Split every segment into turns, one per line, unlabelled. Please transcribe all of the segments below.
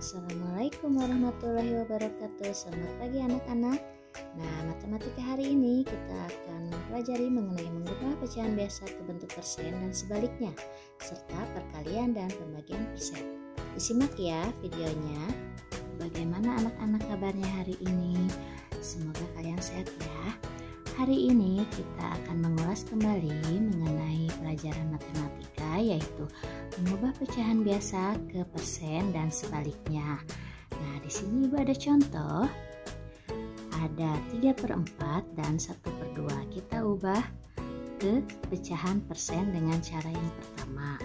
Assalamualaikum warahmatullahi wabarakatuh. Selamat pagi anak-anak. Nah, matematika hari ini kita akan mempelajari mengenai mengubah pecahan biasa ke bentuk persen dan sebaliknya, serta perkalian dan pembagian persen. Disimak ya videonya. Bagaimana anak-anak kabarnya hari ini? Semoga kalian sehat ya. Hari ini kita akan mengulas kembali mengenai pelajaran matematika, yaitu mengubah pecahan biasa ke persen dan sebaliknya. Nah, di sini Ibu ada contoh. Ada 3/4 dan 1/2. Kita ubah ke pecahan persen dengan cara yang pertama.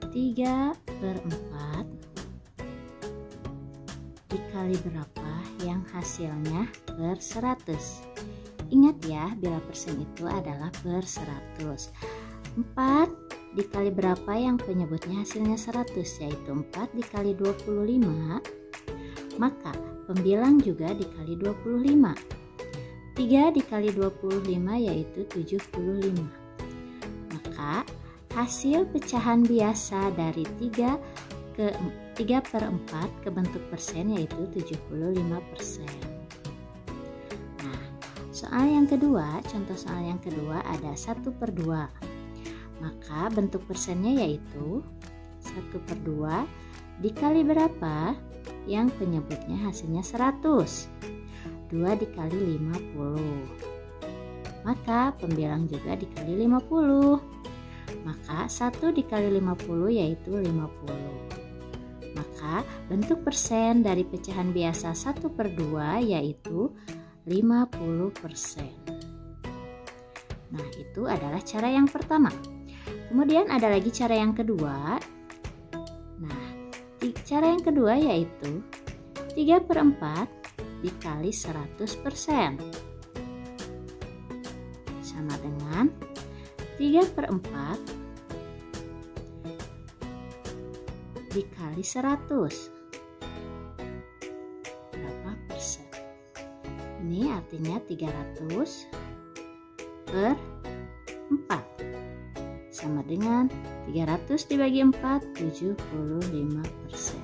3/4 dikali berapa yang hasilnya per 100. Ingat ya, bila persen itu adalah per 100. 4 dikali berapa yang penyebutnya hasilnya 100, yaitu 4 dikali 25. Maka pembilang juga dikali 25. 3 dikali 25 yaitu 75. Maka hasil pecahan biasa dari 3/4 ke bentuk persen yaitu 75%. Soal yang kedua, contoh soal yang kedua ada 1/2. Maka bentuk persennya yaitu 1/2 dikali berapa yang penyebutnya hasilnya 100. 2 dikali 50. Maka pembilang juga dikali 50. Maka 1 dikali 50 yaitu 50. Maka bentuk persen dari pecahan biasa 1/2 yaitu 50%. Nah, itu adalah cara yang pertama. Kemudian ada lagi cara yang kedua. Nah, cara yang kedua yaitu 3/4 dikali 100%. Sama dengan 3/4 dikali 100. Berapa persen? Ini artinya 300 per 4 sama dengan 300 dibagi 4, 75%.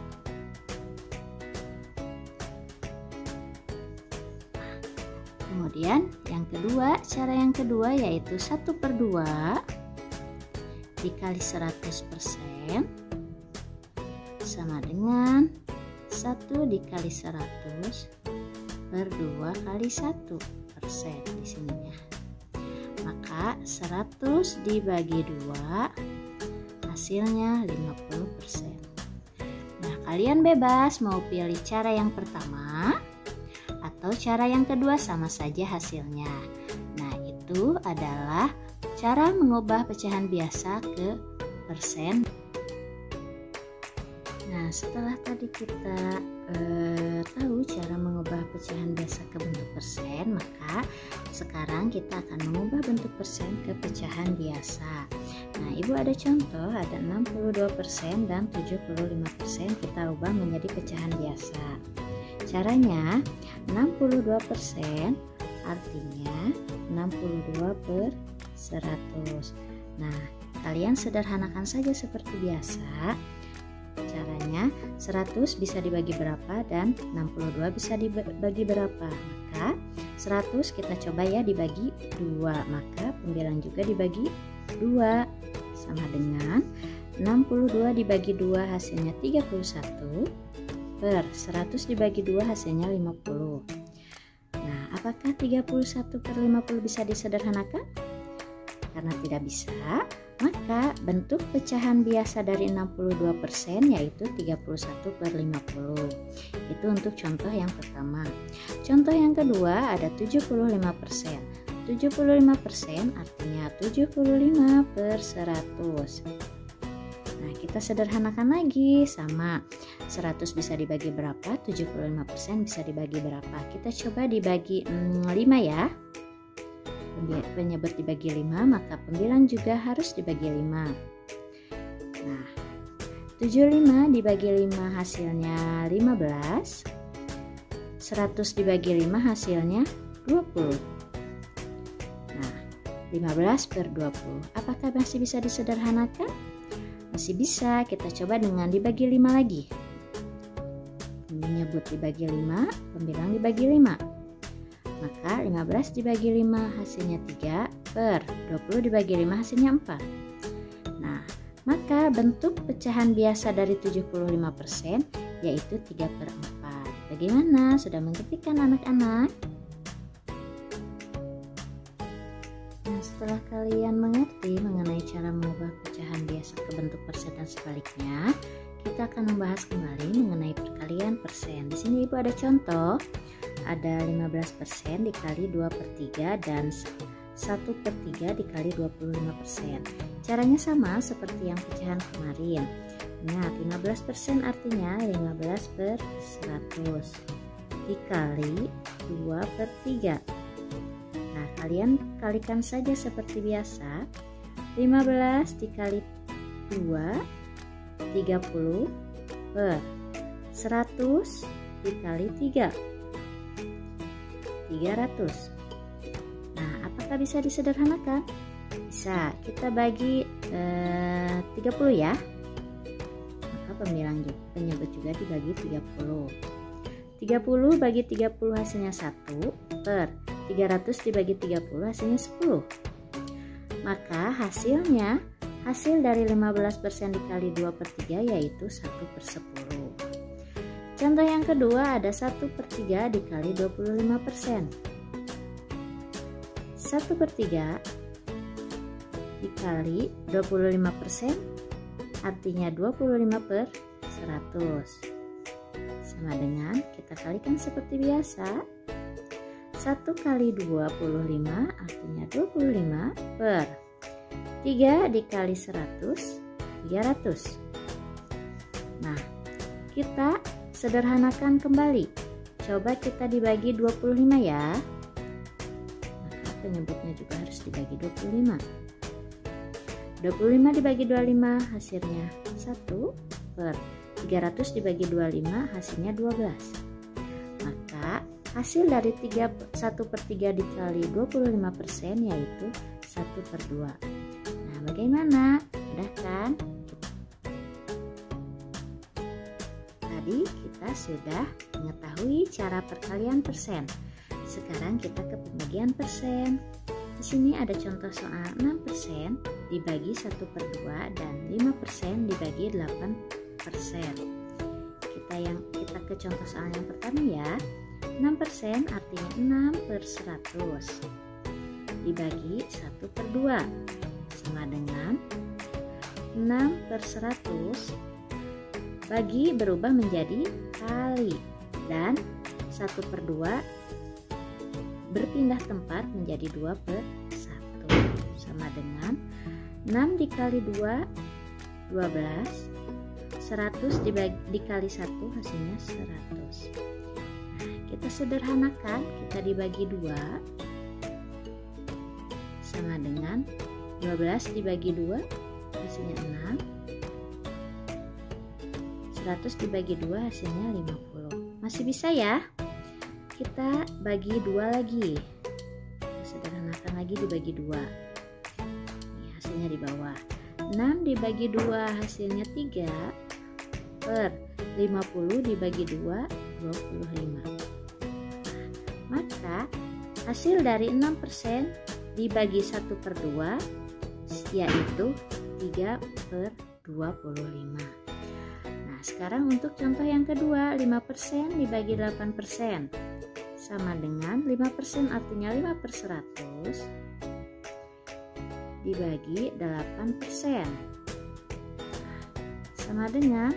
Kemudian cara yang kedua yaitu 1/2 dikali 100% sama dengan 1 dikali 100 per 2 kali 1% di sininya. Maka 100 dibagi 2 hasilnya 50%. Nah, kalian bebas mau pilih cara yang pertama atau cara yang kedua, sama saja hasilnya. Nah, itu adalah cara mengubah pecahan biasa ke persen. Nah, setelah tadi kita tahu cara mengubah pecahan biasa ke bentuk persen, maka sekarang kita akan mengubah bentuk persen ke pecahan biasa. Nah, Ibu ada contoh, ada 62% dan 75% kita ubah menjadi pecahan biasa. Caranya 62% artinya 62 per 100. Nah, kalian sederhanakan saja seperti biasa. Caranya 100 bisa dibagi berapa dan 62 bisa dibagi berapa. Maka 100 kita coba ya dibagi 2, maka pembilang juga dibagi 2 sama dengan 62 dibagi 2 hasilnya 31 per 100 dibagi 2 hasilnya 50. Nah, apakah 31 per 50 bisa disederhanakan? Karena tidak bisa, maka bentuk pecahan biasa dari 62% yaitu 31 per 50. Itu untuk contoh yang pertama. Contoh yang kedua ada 75%. 75% artinya 75 per 100. Nah, kita sederhanakan lagi, sama 100 bisa dibagi berapa, 75% bisa dibagi berapa. Kita coba dibagi 5 ya. Penyebut dibagi 5, maka pembilang juga harus dibagi 5. Nah, 75 dibagi 5 hasilnya 15. 100 dibagi 5 hasilnya 20. Nah, 15 per 20. Apakah masih bisa disederhanakan? Masih bisa. Kita coba dengan dibagi 5 lagi. menyebut dibagi 5, pembilang dibagi 5. Maka 15 dibagi 5 hasilnya 3 per 20 dibagi 5 hasilnya 4. Nah, maka bentuk pecahan biasa dari 75% yaitu 3/4. Bagaimana? Sudah mengerti kan anak-anak? Nah, setelah kalian mengerti mengenai cara mengubah pecahan biasa ke bentuk persen dan sebaliknya, kita akan membahas kembali mengenai perkalian persen. Di sini Ibu ada contoh, ada 15% dikali 2/3 dan 1/3 dikali 25%. Caranya sama seperti yang pecahan kemarin. Ingat, 15% artinya 15/100 dikali 2/3. Nah, kalian kalikan saja seperti biasa. 15 dikali 2 30 per 100 dikali 3 300. Nah, apakah bisa disederhanakan? Bisa. Kita bagi 30 ya. Maka pembilang penyebut juga dibagi 30. 30 bagi 30 hasilnya 1 per 300 dibagi 30 hasilnya 10. Maka hasil dari 15% dikali 2/3 yaitu 1/10. Contoh yang kedua ada 1/3 dikali 25%. 1/3 dikali 25% artinya 25/100. Sama dengan kita kalikan seperti biasa. 1 kali 25 artinya 25 per 3 dikali 100, 300. Nah, kita sederhanakan kembali. Coba kita dibagi 25 ya. Maka penyebutnya juga harus dibagi 25. 25 dibagi 25 hasilnya 1 per 300 dibagi 25 hasilnya 12. Maka hasil dari 1/3 dikali 25% yaitu 1/2. Nah, bagaimana? Mudah kan? Tadi kita sudah mengetahui cara perkalian persen. Sekarang kita ke pembagian persen. Di sini ada contoh soal 6% dibagi 1/2 dan 5% dibagi 8%. Kita ke contoh soal yang pertama ya. 6% artinya 6/100 dibagi 1/2 sama dengan 6/100 bagi berubah menjadi kali dan 1/2 berpindah tempat menjadi 2/1 sama dengan 6 dikali 2 12, 100 dikali 1 hasilnya 100. Kita sederhanakan, kita dibagi 2 sama dengan 12 dibagi 2 hasilnya 6, 100 dibagi 2 hasilnya 50. Masih bisa ya? Kita bagi 2 lagi, kita sederhanakan lagi dibagi 2. Ini hasilnya di bawah. 6 dibagi 2 hasilnya 3 per 50 dibagi 2 25. Maka hasil dari 6% dibagi 1/2 yaitu 3/25. Nah, sekarang untuk contoh yang kedua, 5% dibagi 8% sama dengan 5% artinya 5/100 dibagi 8% sama dengan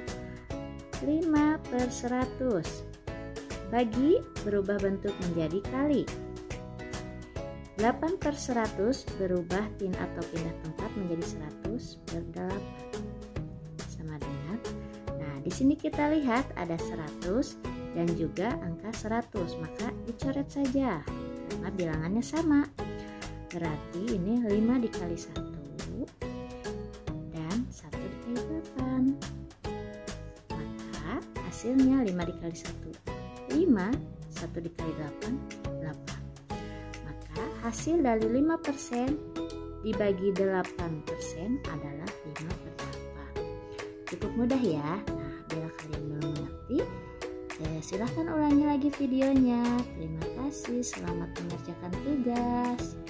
5/100 bagi berubah bentuk menjadi kali. 8/100 berubah atau pindah tempat menjadi 100/8 sama dengan. Nah, di sini kita lihat ada 100 dan juga angka 100, maka dicoret saja karena bilangannya sama. Berarti ini 5 dikali 1 dan 1 dikali 8. Maka hasilnya 5 dikali 1 5, 1 dikali 8 8. Maka hasil dari 5% dibagi 8% adalah 5/8. Cukup mudah ya. Nah, bila kalian belum mengerti, Silahkan ulangi lagi videonya. Terima kasih, selamat mengerjakan tugas.